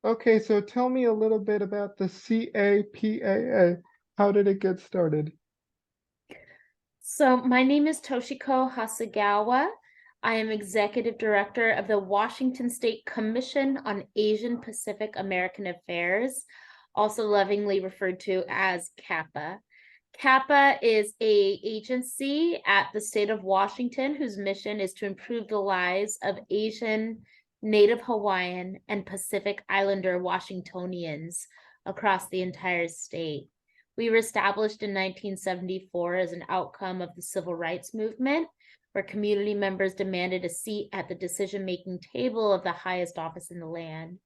Okay, so tell me a little bit about the CAPAA. How did it get started? So, my name is Toshiko Hasegawa. I am Executive Director of the Washington State Commission on Asian Pacific American Affairs, also lovingly referred to as CAPA. CAPA is a agency at the state of Washington whose mission is to improve the lives of Asian, Native Hawaiian, and Pacific Islander Washingtonians across the entire state. We were established in 1974 as an outcome of the civil rights movement, where community members demanded a seat at the decision-making table of the highest office in the land.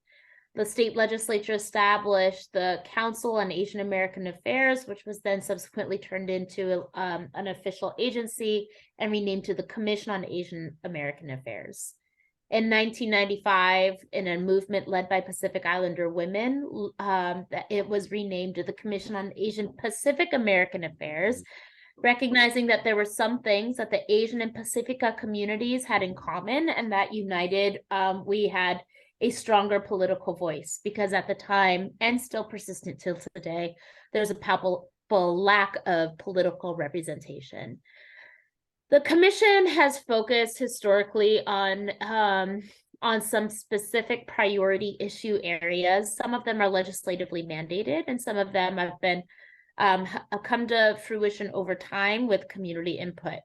The state legislature established the Council on Asian American Affairs, which was then subsequently turned into an official agency and renamed to the Commission on Asian American Affairs. In 1995, in a movement led by Pacific Islander women, it was renamed to the Commission on Asian Pacific American Affairs, recognizing that there were some things that the Asian and Pacifica communities had in common and that united, we had a stronger political voice, because at the time, and still persistent till today, there's a palpable lack of political representation. The commission has focused historically on some specific priority issue areas. Some of them are legislatively mandated, and some of them have been come to fruition over time with community input.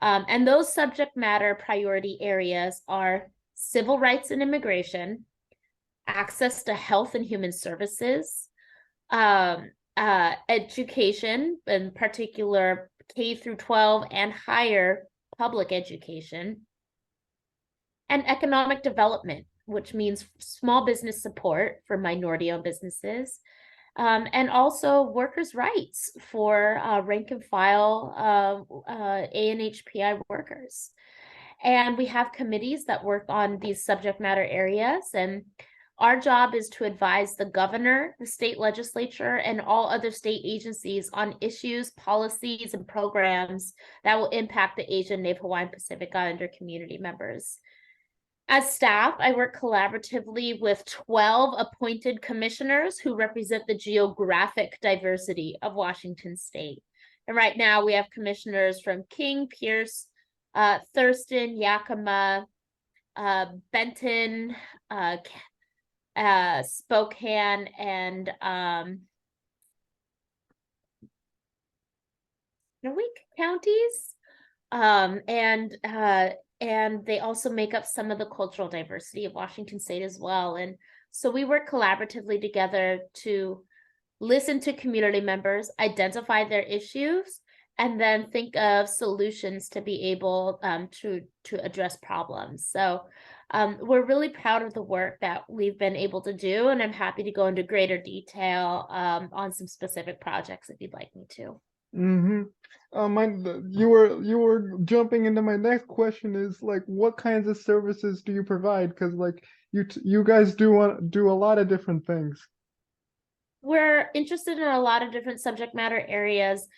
And those subject matter priority areas are civil rights and immigration, access to health and human services, education, in particular K through 12 and higher public education, and economic development, which means small business support for minority-owned businesses, and also workers' rights for rank and file ANHPI workers. And we have committees that work on these subject matter areas, and our job is to advise the governor, the state legislature, and all other state agencies on issues, policies, and programs that will impact the Asian, Native Hawaiian, Pacific Islander community members. As staff, I work collaboratively with 12 appointed commissioners who represent the geographic diversity of Washington State. And right now we have commissioners from King, Pierce, Thurston, Yakima, Benton, Spokane, and counties. And they also make up some of the cultural diversity of Washington State as well. And so we work collaboratively together to listen to community members, identify their issues, and then think of solutions to be able to address problems. So we're really proud of the work that we've been able to do, and I'm happy to go into greater detail on some specific projects if you'd like me to. Mm-hmm. You were jumping into my next question is like, what kinds of services do you provide? Because like you guys do a lot of different things. We're interested in a lot of different subject matter areas.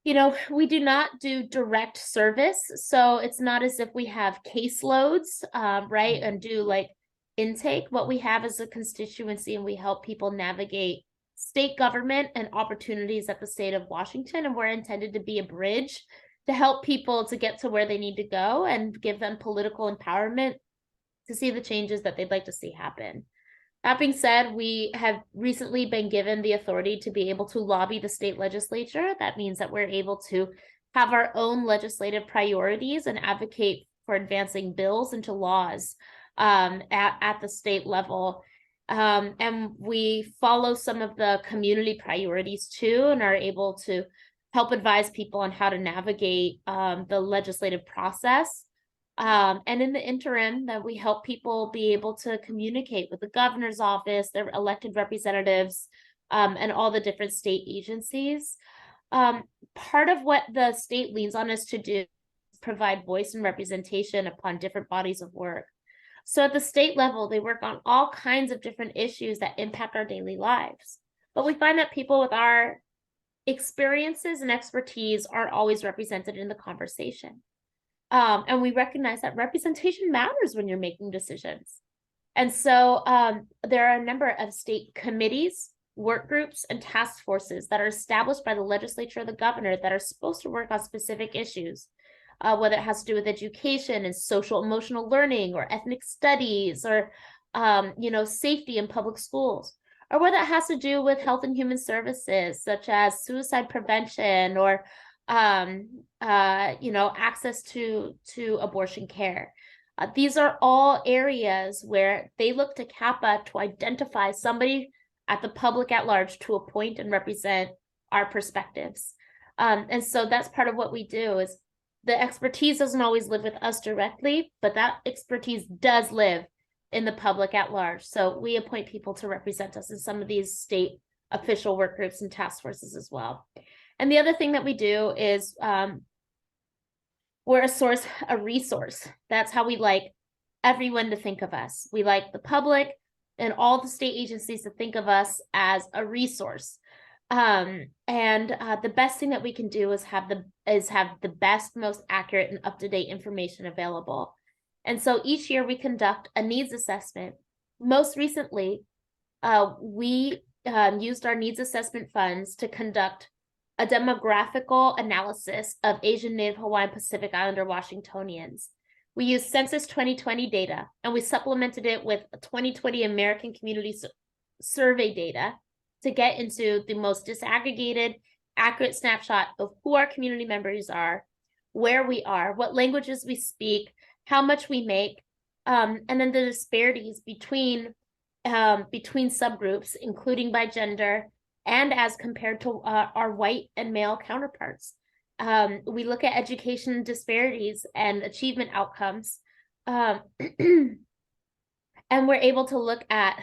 You know, we do not do direct service, so it's not as if we have caseloads, right, and do like intake. What we have is a constituency, and we help people navigate state government and opportunities at the state of Washington, and we're intended to be a bridge to help people to get to where they need to go and give them political empowerment to see the changes that they'd like to see happen. That being said, we have recently been given the authority to be able to lobby the state legislature. That means that we're able to have our own legislative priorities and advocate for advancing bills into laws at the state level. And we follow some of the community priorities too, and are able to help advise people on how to navigate the legislative process. And in the interim, that we help people be able to communicate with the governor's office, their elected representatives, and all the different state agencies. Part of what the state leans on us to do is provide voice and representation upon different bodies of work. So at the state level, they work on all kinds of different issues that impact our daily lives. But we find that people with our experiences and expertise aren't always represented in the conversation. And we recognize that representation matters when you're making decisions. And so there are a number of state committees, work groups, and task forces that are established by the legislature or the governor that are supposed to work on specific issues, whether it has to do with education and social emotional learning or ethnic studies or safety in public schools, or whether it has to do with health and human services, such as suicide prevention or access to abortion care. These are all areas where they look to CAPAA to identify somebody at the public at large to appoint and represent our perspectives. And so that's part of what we do. Is the expertise doesn't always live with us directly, but that expertise does live in the public at large. So we appoint people to represent us in some of these state official work groups and task forces as well. And the other thing that we do is we're a resource. That's how we like everyone to think of us. We like the public and all the state agencies to think of us as a resource. The best thing that we can do is have the best, most accurate and up-to-date information available. And so each year we conduct a needs assessment. Most recently, we used our needs assessment funds to conduct a demographical analysis of Asian, Native Hawaiian, Pacific Islander Washingtonians. We used Census 2020 data, and we supplemented it with 2020 American Community Survey data to get into the most disaggregated, accurate snapshot of who our community members are, where we are, what languages we speak, how much we make, and then the disparities between subgroups, including by gender, and as compared to our white and male counterparts. We look at education disparities and achievement outcomes. And we're able to look at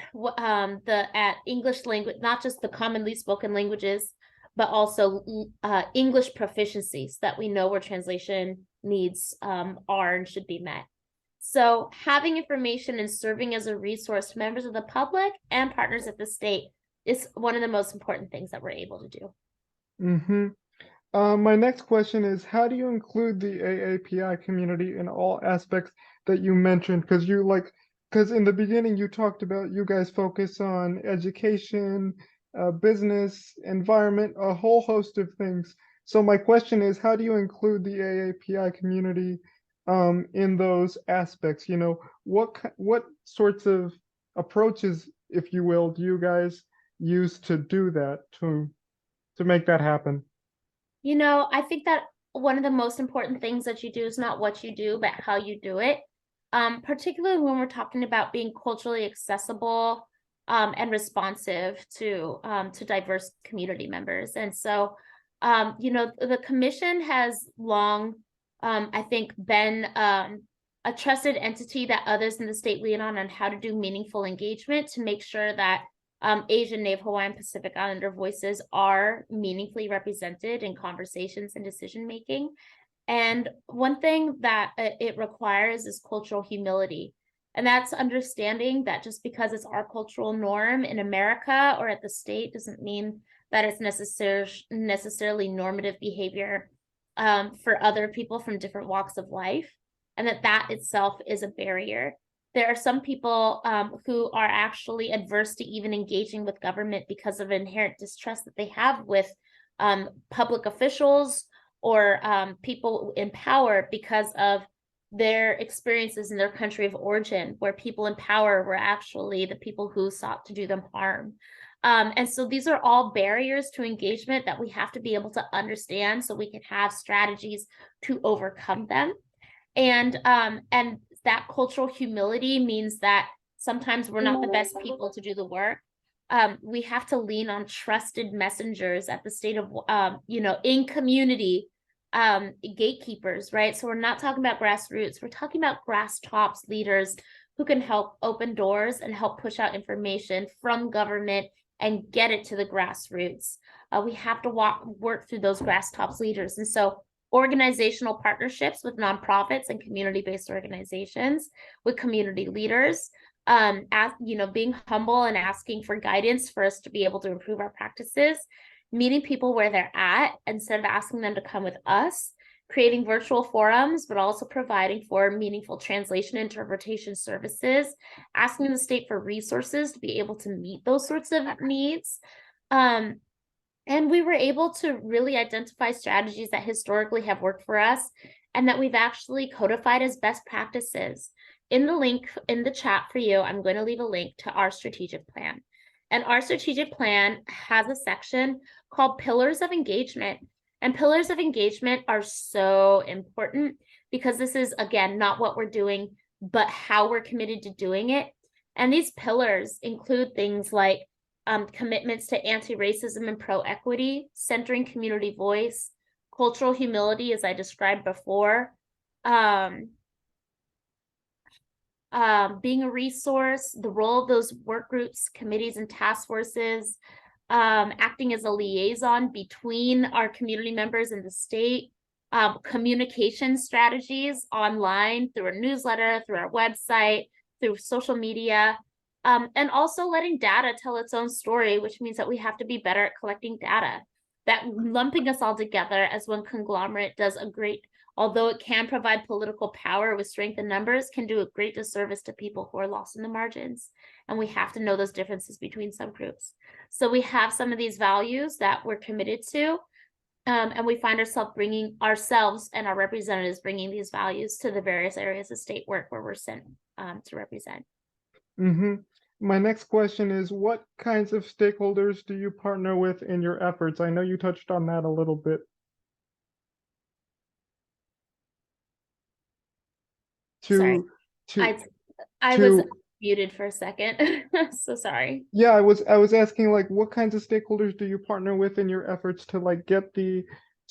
English language, not just the commonly spoken languages, but also English proficiencies that we know where translation needs are and should be met. So having information and serving as a resource to members of the public and partners at the state is one of the most important things that we're able to do. Mm-hmm. My next question is, how do you include the AAPI community in all aspects that you mentioned? Because in the beginning you talked about you guys focus on education, business, environment, a whole host of things. So my question is, how do you include the AAPI community in those aspects? What sorts of approaches, if you will, do you guys use to do that, to make that happen? I think that one of the most important things that you do is not what you do, but how you do it. Particularly when we're talking about being culturally accessible and responsive to diverse community members. And so, the commission has long, I think, been a trusted entity that others in the state lean on how to do meaningful engagement to make sure that Asian, Native Hawaiian, Pacific Islander voices are meaningfully represented in conversations and decision making. And one thing that it requires is cultural humility. And that's understanding that just because it's our cultural norm in America or at the state doesn't mean that it's necessarily normative behavior for other people from different walks of life, and that itself is a barrier. There are some people who are actually adverse to even engaging with government because of inherent distrust that they have with public officials or people in power because of their experiences in their country of origin, where people in power were actually the people who sought to do them harm. And so these are all barriers to engagement that we have to be able to understand so we can have strategies to overcome them. And that cultural humility means that sometimes we're not the best people to do the work. We have to lean on trusted messengers at the state of, in community gatekeepers, right? So we're not talking about grassroots, we're talking about grass tops leaders who can help open doors and help push out information from government and get it to the grassroots. We have to work through those grass tops leaders. And so organizational partnerships with nonprofits and community-based organizations, with community leaders, being humble and asking for guidance for us to be able to improve our practices, meeting people where they're at instead of asking them to come with us, creating virtual forums, but also providing for meaningful translation interpretation services, asking the state for resources to be able to meet those sorts of needs. And we were able to really identify strategies that historically have worked for us and that we've actually codified as best practices. In the link in the chat for you, I'm going to leave a link to our strategic plan. And our strategic plan has a section called Pillars of Engagement. And pillars of engagement are so important because this is, again, not what we're doing, but how we're committed to doing it. And these pillars include things like commitments to anti-racism and pro-equity, centering community voice, cultural humility, as I described before, being a resource, the role of those work groups, committees, and task forces, acting as a liaison between our community members and the state, communication strategies online through a newsletter, through our website, through social media, and also letting data tell its own story, which means that we have to be better at collecting data. That lumping us all together as one conglomerate does a great, although it can provide political power with strength in numbers, can do a great disservice to people who are lost in the margins. And we have to know those differences between subgroups. So we have some of these values that we're committed to, and we find ourselves and our representatives bringing these values to the various areas of state work where we're sent to represent. Mm-hmm. My next question is, what kinds of stakeholders do you partner with in your efforts? I know you touched on that a little bit. Sorry, To I was to muted for a second, so sorry. Yeah, I was asking like what kinds of stakeholders do you partner with in your efforts to like get to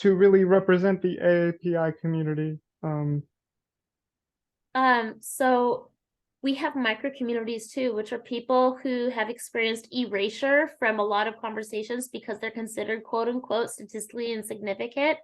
really represent the AAPI community? So we have micro communities too, which are people who have experienced erasure from a lot of conversations because they're considered quote unquote statistically insignificant.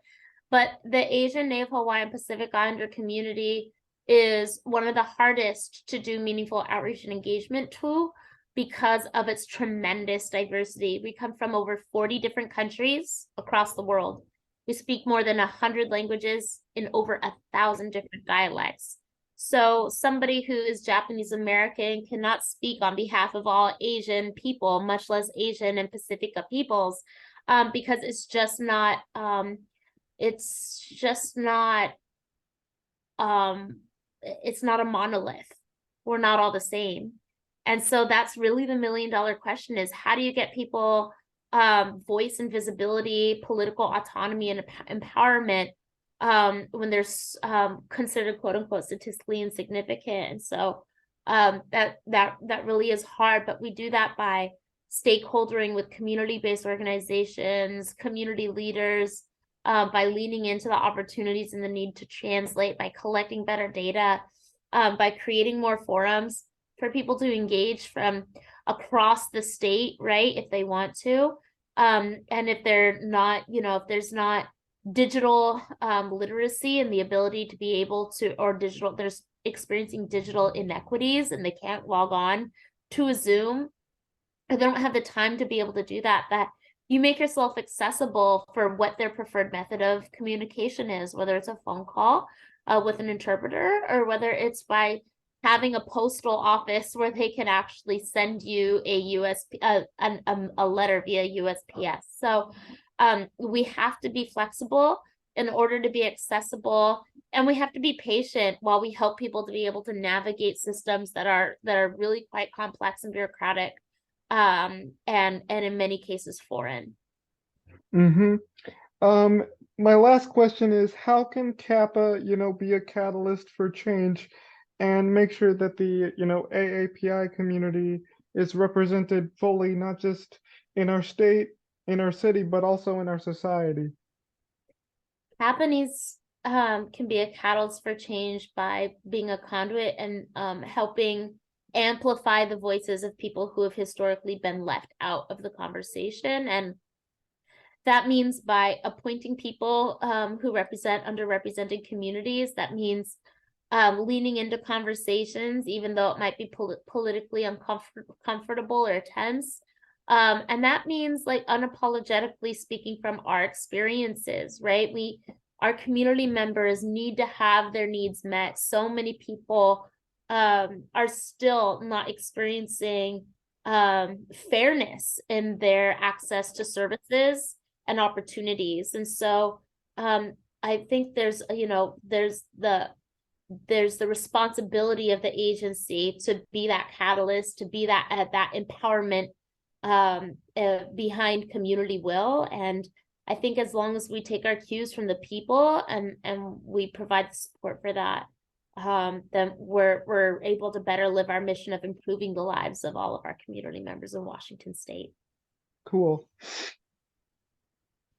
But the Asian, Native Hawaiian, Pacific Islander community is one of the hardest to do meaningful outreach and engagement to because of its tremendous diversity. We come from over 40 different countries across the world. We speak more than 100 languages in over 1,000 different dialects. So somebody who is Japanese American cannot speak on behalf of all Asian people, much less Asian and Pacifica peoples, because it's just not it's not a monolith. We're not all the same. And so that's really the $1 million question is how do you get people voice and visibility, political autonomy and empowerment when they're considered quote unquote statistically insignificant. And so that really is hard, but we do that by stakeholdering with community-based organizations, community leaders, by leaning into the opportunities and the need to translate, by collecting better data, by creating more forums for people to engage from across the state, right, if they want to. And if they're not, if there's not digital literacy and the ability to be able to, or there's experiencing digital inequities and they can't log on to a Zoom, or they don't have the time to be able to do that, that you make yourself accessible for what their preferred method of communication is, whether it's a phone call with an interpreter, or whether it's by having a postal office where they can actually send you a letter via USPS. So we have to be flexible in order to be accessible, and we have to be patient while we help people to be able to navigate systems that are really quite complex and bureaucratic, and in many cases foreign. Mm-hmm. My last question is, how can CAPAA, be a catalyst for change and make sure that the, AAPI community is represented fully, not just in our state, in our city, but also in our society? CAPAA can be a catalyst for change by being a conduit and helping amplify the voices of people who have historically been left out of the conversation. And that means by appointing people who represent underrepresented communities. That means leaning into conversations, even though it might be politically uncomfortable or tense. And that means like unapologetically speaking from our experiences, right? We our community members need to have their needs met. So many people are still not experiencing fairness in their access to services and opportunities. And so I think there's, you know, there's the responsibility of the agency to be that catalyst, to be that empowerment behind community will. And I think as long as we take our cues from the people and we provide support for that, then we're able to better live our mission of improving the lives of all of our community members in Washington State. Cool.